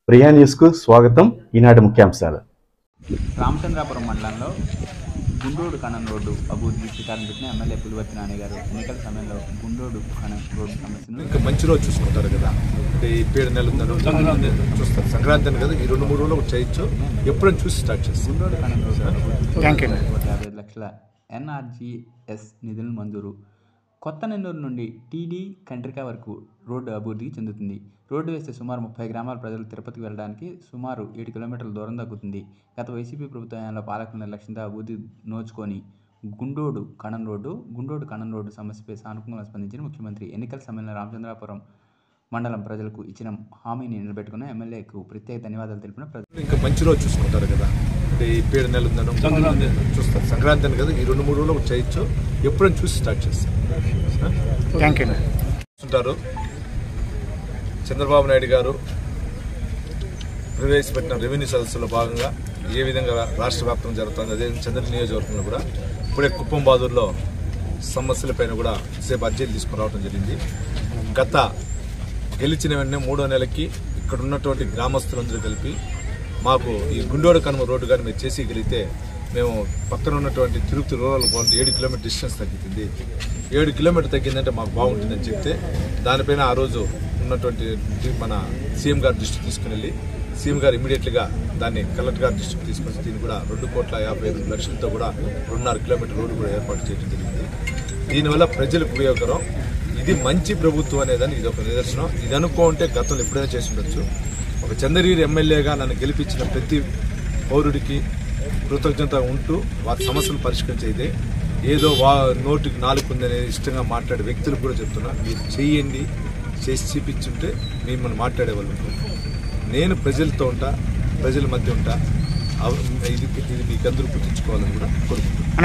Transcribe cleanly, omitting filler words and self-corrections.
ప్రియా న్యూస్కు స్వాగతం. ఈనాటి ముఖ్యాంశాలు. రామచంద్రాపురం మండలంలో గుండోడు కణం రోడ్డు అభివృద్ధికి శ్రీకారం పెట్టిన ఎమ్మెల్యే పులివర్తి నాని గారు ఎన్నికల సమయంలో గుండోడు కణం రోడ్డు సమస్యను ఇంకా మంచి రోజు చూసుకుంటారు కదా. అంటే ఈ 7 నెలలు చూస్తారు, సంక్రాంతి అని కదా, ఈ 2-3 రోజులు చేయొచ్చు. ఎప్పుడైనా చూసి స్టార్ట్ చేస్తాం. గుండోడు కణం రోడ్డు 55 లక్షల NRGS నిధులను మంజూరు. కొత్త నెల్లూరు నుండి టీడీ కంట్రికా వరకు రోడ్డు అభివృద్ధికి చెందుతుంది. రోడ్డు వేస్తే సుమారు 30 గ్రామాల ప్రజలు తిరుపతికి వెళ్ళడానికి సుమారు 7 కిలోమీటర్ల దూరం తగ్గుతుంది. గత వైసీపీ ప్రభుత్వంలో పాలకుల నిర్లక్ష్యంతో అభివృద్ధి నోచుకొని గుండోడు కణం రోడ్డు సమస్యపై సానుకూలంగా స్పందించిన ముఖ్యమంత్రి ఎన్నికల సమయంలో రామచంద్రాపురం మండలం ప్రజలకు ఇచ్చిన హామీని నిలబెట్టుకున్న ఎమ్మెల్యేకు ప్రత్యేక ధన్యవాదాలు తెలిపిన ప్రజలు ఇంకా మంచి రోజు చూసుకుంటారు కదా. అంటే ఈ 7 నెలలు చూస్తారు, సంక్రాంతి అని కదా, ఈ 2-3 రోజులు చేయొచ్చు. ఎప్పుడైనా చూసి స్టార్ట్ చేస్తాం. చూస్తుంటారు. చంద్రబాబు నాయుడు గారు ప్రవేశపెట్టిన రెవెన్యూ సదస్సులో భాగంగా ఏ విధంగా రాష్ట్ర వ్యాప్తంగా జరుగుతుంది, అదే చంద్రగిరి నియోజకవర్గంలో కూడా ఇప్పుడే కుప్పం బాదూరులో సమస్యలపైన కూడా సేపు అర్జీలు తీసుకుని రావడం జరిగింది. గత గెలిచిన వెంటనే 3వ నెలకి ఇక్కడ ఉన్నటువంటి గ్రామస్తులందరూ కలిపి మాకు ఈ గుండోడు కనుమ రోడ్డు కానీ మీరు చేసేయగలిగితే మేము పక్కన ఉన్నటువంటి తిరుపతి రూరల్ పోటీ 7 కిలోమీటర్ డిస్టెన్స్ తగ్గుతుంది, 7 కిలోమీటర్ తగ్గిందంటే మాకు బాగుంటుందని చెప్తే దానిపైన ఆ రోజు ఉన్నటువంటి మన సీఎం గారి దృష్టికి తీసుకుని వెళ్ళి సీఎం గారు ఇమీడియట్గా దాన్ని కలెక్టర్ గారి దృష్టికి తీసుకొచ్చి దీన్ని కూడా 2,52,00,000 కూడా 2.5 కిలోమీటర్ రోడ్డు కూడా ఏర్పాటు చేయడం జరిగింది. దీనివల్ల ప్రజలకు ఉపయోగకరం. ఇది మంచి ప్రభుత్వం అనేదాన్ని ఇది ఒక నిదర్శనం. ఇది అనుకుంటే గతంలో ఎప్పుడైనా చేసి ఉండొచ్చు. ఒక చంద్రగిరి ఎమ్మెల్యేగా నన్ను గెలిపించిన ప్రతి పౌరుడికి కృతజ్ఞత ఉంటూ వారి సమస్యలు పరిష్కరించేదే ఏదో నోటికి 4 ఉందనే ఇష్టంగా మాట్లాడే వ్యక్తులకు కూడా చెప్తున్నా, మీరు చేయండి, చేసి చూపించుంటే మిమ్మల్ని మాట్లాడేవాళ్ళు ఉంటారు. నేను ప్రజలతో ఉంటా, ప్రజల మధ్య ఉంటా. ఇది మీకు అందరూ గుర్తుంచుకోవాలని కూడా కోరుకుంటున్నాను.